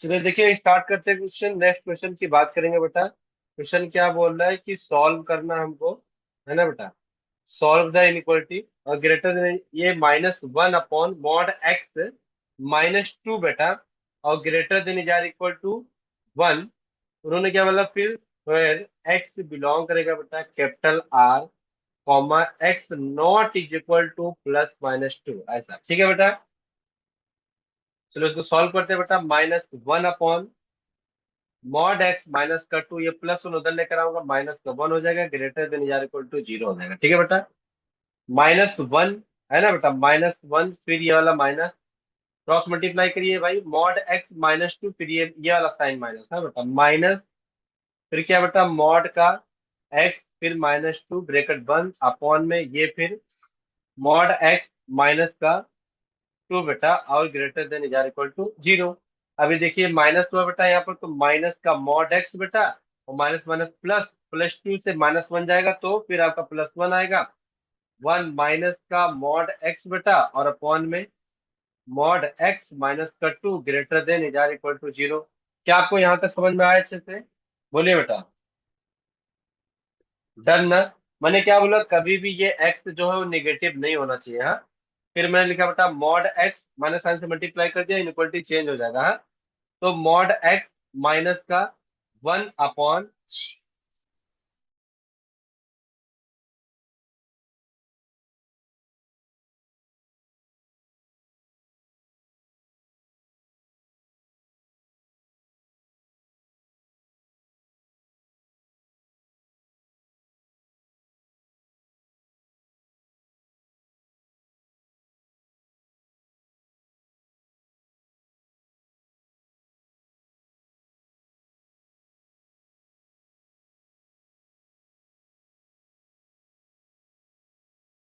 चलिए देखिए स्टार्ट करते हैं क्वेश्चन। नेक्स्ट क्वेश्चन की बात करेंगे बेटा। क्वेश्चन क्या बोल रहा है कि सॉल्व करना हमको, है ना बेटा। सॉल्व द इनइक्वालिटी और ग्रेटर देन ये -1 अपॉन मॉड एक्स -2 बेटा, और greater than is or equal to 1। उन्होंने क्या बोला फिर, वेयर एक्स बिलोंग करेगा बेटा capital R, comma x not is equal to +-2, ऐसा ठीक है बेटा। चलो इसको सॉल्व करते हैं बेटा। -1 अपॉन मॉड एक्स माइनस का 2, ये +1 उधर लेकर आऊंगा, माइनस का 1 हो जाएगा, greater than is equal to 0 हो जाएगा, ठीक है बेटा। -1 है ना बेटा, -1 फिर ये वाला माइनस, क्रॉस मल्टीप्लाई करिए भाई, मॉड एक्स -2, फिर ये वाला साइन माइनस है बेटा, माइनस, फिर क्या बेटा मॉड का एक्स, फिर -2 ब्रैकेट बंद अपॉन में ये, फिर मॉड एक्स माइनस का 2 बेटा, और greater than is equal to 0। अभी देखिए माइनस 2 बेटा यहाँ पर, तो माइनस का मॉड एक्स बेटा, और माइनस माइनस प्लस, +2 से -1 जाएगा तो फिर आपका +1 आएगा, 1 माइनस का मॉड एक्स बेटा, और अपॉन में मॉड एक्स माइनस का 2 greater than is equal to 0। क्या आपको यहाँ तक समझ में आया अच्छे से? बोलिए बेटा। डन ना? मैंने क्या बोला, कभी भी ये एक्स जो है वो निगेटिव नहीं होना चाहिए, हाँ। फिर मैंने लिखा बेटा मॉड एक्स, माइनस साइन से मल्टीप्लाई कर दिया, इनइक्वालिटी चेंज हो जाएगा, हाँ। तो मॉड एक्स माइनस का 1 अपॉन,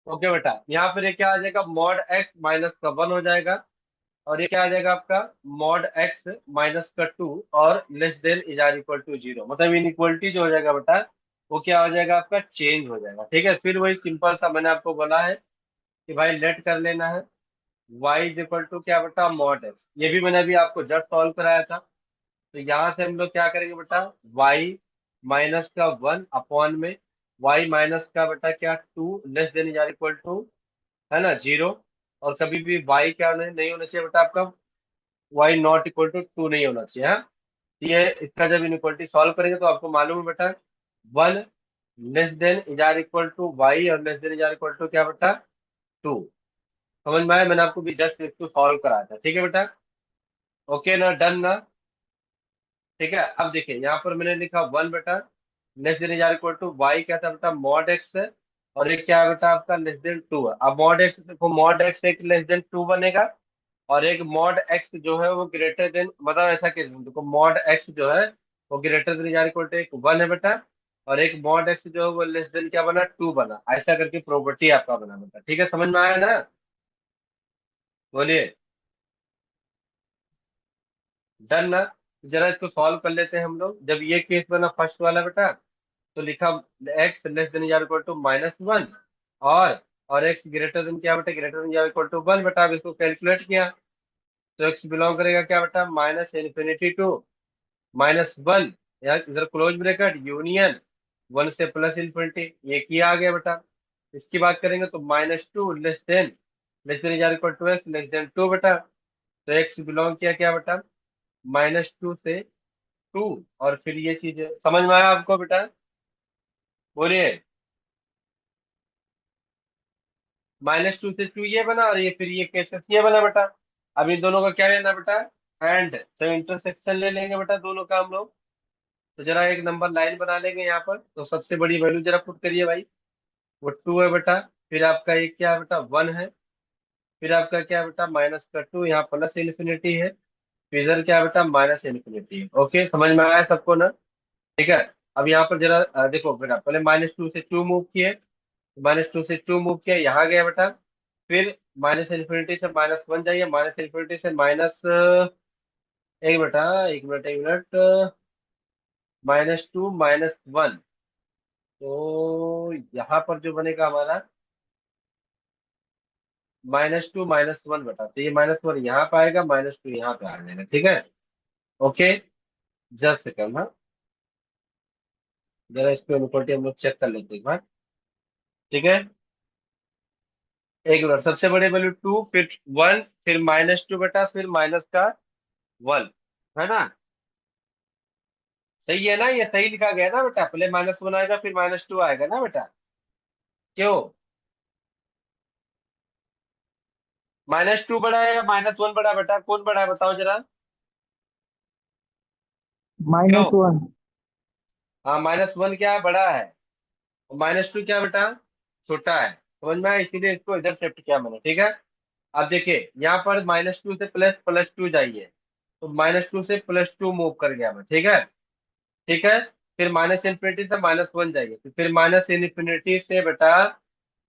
ओके बेटा, यहाँ पर ये क्या आ जाएगा, मॉड एक्स माइनस का 1 हो जाएगा, और ये क्या आ जाएगा आपका, मॉड एक्स माइनस का 2, और less than is or equal to 0, मतलब इनइक्वलिटी जो हो जाएगा बेटा, वो क्या हो जाएगा आपका, चेंज हो जाएगा, ठीक है। फिर वही सिंपल सा मैंने आपको बोला है कि भाई लेट कर लेना है, y इज इक्वल टू क्या बेटा, मॉड एक्स, ये भी मैंने अभी आपको जस्ट सॉल्व कराया था। तो यहाँ से हम लोग क्या करेंगे बेटा, y माइनस का 1 अपॉन में y माइनस का बेटा क्या 2, less than is equal to, है ना, 0। और कभी भी y क्या नहीं होना चाहिए बेटा आपका, y नॉट इक्वल टू 2 नहीं होना चाहिए, हाँ। ये इसका जब इनइक्वालिटी सॉल्व करेंगे तो आपको मालूम है बेटा, 1 less than is equal to y, और less than is equal to क्या बेटा, 2। समझ में आया? मैंने आपको भी जस्ट इसको सॉल्व कराया था, ठीक है बेटा। ओके ना, डन ना? ठीक है। अब देखिए यहाँ पर मैंने लिखा 1 बेटा, less than is equal to y क्या था बेटा, मॉड एक्स है, और एक क्या है बेटा आपका, लेस देन 2 है। अब मॉड एक्स देखो, मॉड एक्स एक लेस देन 2 बनेगा, और एक मॉड एक्स जो है वो ग्रेटर देन, मतलब ऐसा कैसे, देखो मॉड एक्स जो है वो ग्रेटर देन या इक्वल टू एक 1 है बेटा, और एक मॉड एक्स जो है वो लेस देन क्या बना, 2 बना, ऐसा करके प्रॉपर्टी आपका बना बेटा, ठीक है। समझ में आया ना? बोलिए। डन ना? जरा इसको सॉल्व कर लेते हैं हम लोग। जब ये केस बना फर्स्ट वाला बेटा, तो लिखा एक्स लेस देन या इक्वल टू -1, और एक्स ग्रेटर देन क्या बेटा, ग्रेटर देन या इक्वल टू 1 बेटा। अब इसको कैलकुलेट किया तो एक्स बिलोंग करेगा क्या बेटा, -∞ टू -1, या इधर क्लोज ब्रैकेट यूनियन 1 से +∞, ये किया आ गया बेटा। इसकी बात करेंगे तो -2 लेस देन या equal to x less than 2 बेटा। तो एक्स बिलोंग किया क्या बेटा, -2 से 2, और फिर ये चीज समझ में आया आपको बेटा? बोलिए। -2 से 2 ये बना, और ये फिर ये केसेस ये बना बेटा। अब इन दोनों का क्या लेना बेटा, एंड, तो इंटरसेक्शन ले लेंगे बेटा दोनों का हम लोग। तो जरा एक नंबर लाइन बना लेंगे यहाँ पर, तो सबसे बड़ी वैल्यू जरा पुट करिए भाई, वो 2 है बेटा, फिर आपका एक क्या है बेटा, 1 है, फिर आपका क्या है बेटा, -2, यहाँ +∞ है, फिर इधर क्या है बेटा, -∞ है। ओके, समझ में आया सबको ना? ठीक है। अब यहाँ पर जरा देखो बेटा, पहले -2 से 2 मूव किए, -2 से 2 मूव किया, यहाँ गया बेटा, फिर -∞ से -1 जाइए, -∞ से माइनस, एक बेटा, एक मिनट, -2 -1, तो यहाँ पर जो बनेगा हमारा -2 -1 बेटा, तो ये -1 यहाँ पे आएगा, -2 यहाँ पे आ जाएगा, ठीक है। ओके, जस्ट सेकंड, हाँ, जरा इस पे इनक्वलिटी हम लोग चेक कर लेते हैं एक बार। ठीक है, एक बार सबसे बड़े वैल्यू टू, फिर वन, फिर -2 बेटा, फिर माइनस का वन, है ना? सही है ना? ये सही लिखा गया ना बेटा? पहले -1 आएगा फिर -2 आएगा ना बेटा? क्यों? -2 बड़ा है या -1 बड़ा है बेटा? कौन बड़ा है बताओ जरा? क्यों? -1। हाँ, -1 क्या है? बड़ा है। और -2 क्या बेटा? छोटा है। समझ में आया? इसीलिए इसको इधर शिफ्ट किया मैंने। ठीक है, अब देखिए यहाँ पर -2 से प्लस प्लस टू जाइए, तो -2 से +2 मूव कर गया मैं। ठीक है, ठीक है, फिर -∞ से -1 जाइए, तो फिर -∞ से बेटा,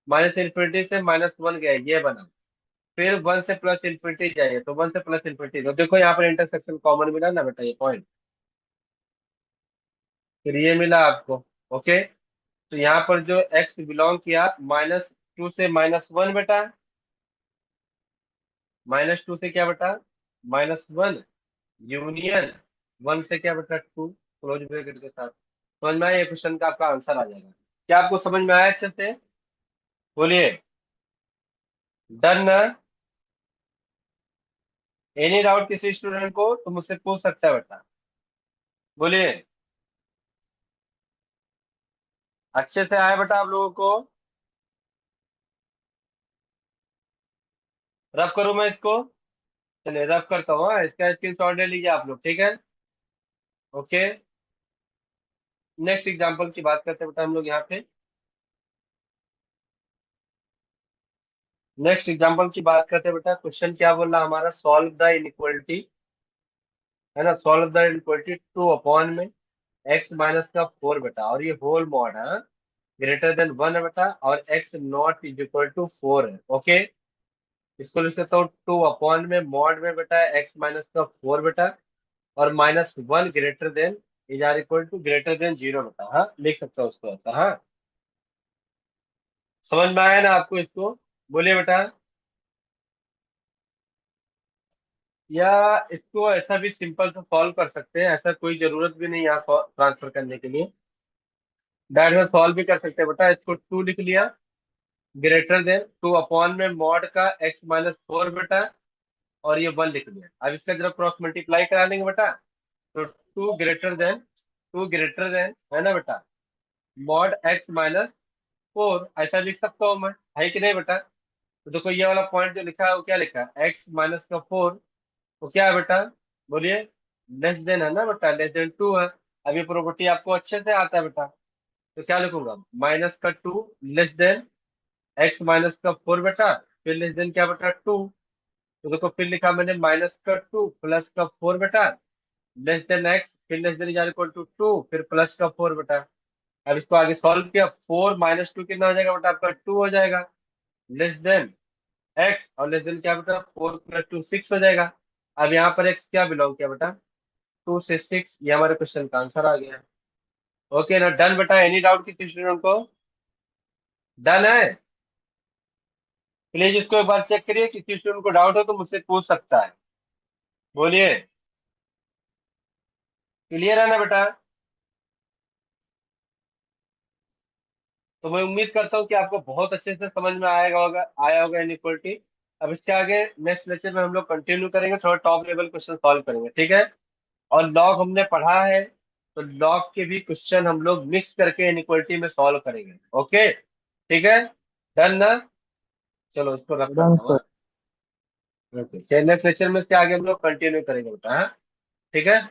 -∞ से -1 गया, ये बना। फिर 1 से +∞ जाइए, तो 1 से +∞, तो देखो यहाँ पर इंटरसेक्शन कॉमन मिला ना बेटा, ये पॉइंट, फिर ये मिला आपको। ओके, तो यहाँ पर जो x बिलोंग किया -2 से -1 बेटा, -2 से क्या बेटा? -1 यूनियन 1 से क्या बेटा? 2, क्लोज ब्रैकेट के साथ। समझ में आया? ये क्वेश्चन का आपका आंसर आ जाएगा। क्या आपको समझ में आया अच्छे से? बोलिए, डन ना? एनी डाउट किसी स्टूडेंट को तो मुझसे पूछ सकता है बेटा। बोलिए, अच्छे से आया बेटा आप लोगों को? रब करूं मैं इसको? चलिए रब करता हूँ, हाँ? इसका स्क्रीनशॉट ले लीजिए आप लोग। ठीक है, ओके। नेक्स्ट एग्जांपल की बात करते हैं बेटा हम लोग यहाँ पे। नेक्स्ट एग्जांपल की बात करते हैं बेटा। क्वेश्चन क्या बोल रहा है हमारा? सॉल्व द इनइक्वालिटी, है ना? सॉल्व द इनइक्वालिटी 2 में x-4 बेटा, और ये होल मॉड है, ग्रेटर देन 1 है बेटा, और x ≠ = 4 है। ओके, इसको लिख सकता हूँ 2 में मॉड में बेटा x-4 बेटा, और -1 ग्रेटर देन ग्रेटर देन 0 बेटा। हाँ, लिख सकता हूँ उसको ऐसा। हाँ, समझ में आया ना आपको इसको? बोलिए बेटा। या इसको ऐसा भी सिंपल से सॉल्व कर सकते हैं, ऐसा कोई जरूरत भी नहीं यहाँ ट्रांसफर करने के लिए, डायरेक्ट से सॉल्व भी कर सकते हैं बेटा। इसको 2 लिख लिया, ग्रेटर देन 2 में मॉड का x-4 बेटा, और ये 1 लिख लिया। अब इसका जरा क्रॉस मल्टीप्लाई करा लेंगे बेटा, तो 2 ग्रेटर देन है ना बेटा, मॉड x-4, ऐसा लिख सकता हूँ मैं, है कि नहीं बेटा? तो देखो ये वाला पॉइंट जो लिखा है वो क्या लिखा है? x-4, वो क्या है बेटा? बोलिए, लेस देन है ना बेटा, लेस देन 2 है। अब ये प्रॉपर्टी आपको अच्छे से आता है बेटा, तो क्या लिखूंगा? -2 लेस देन x-4 बेटा, फिर लेस देन क्या बेटा? 2। तो देखो फिर लिखा मैंने -2 +4 बेटा, लेस देन x, फिर लेस देन =2, फिर +4 बेटा। अब इसको आगे सॉल्व किया, 4 -2 कितना हो जाएगा बेटा? आपका 2 हो जाएगा, लेस देन x, और लेस देन क्या बेटा? 4 + 2 6 हो जाएगा। अब यहाँ पर x क्या बिलोंग किया बेटा? 2 से 6, ये हमारे क्वेश्चन का आंसर आ गया। ओके ना? डन बेटा? एनी डाउट किसी स्टूडेंट को? डन है? प्लीज इसको एक बार चेक करिए, किसी स्टूडेंट को डाउट हो तो मुझसे पूछ सकता है। बोलिए, क्लियर है ना बेटा? तो मैं उम्मीद करता हूँ कि आपको बहुत अच्छे से समझ में आया होगा इनइक्वलिटी। अब इसके आगे नेक्स्ट लेक्चर में हम लोग कंटिन्यू करेंगे, थोड़ा टॉप लेवल क्वेश्चन सॉल्व करेंगे। ठीक है, और लॉग हमने पढ़ा है, तो लॉग के भी क्वेश्चन हम लोग मिक्स करके इनइक्वलिटी में सॉल्व करेंगे। ओके, ठीक है, डन ना? चलो इसको रख डन करता हूँ, सर। हाँ? ओके, नेक्स्ट लेक्चर में इसके आगे हम लोग कंटिन्यू करेंगे बेटा, हाँ? ठीक है।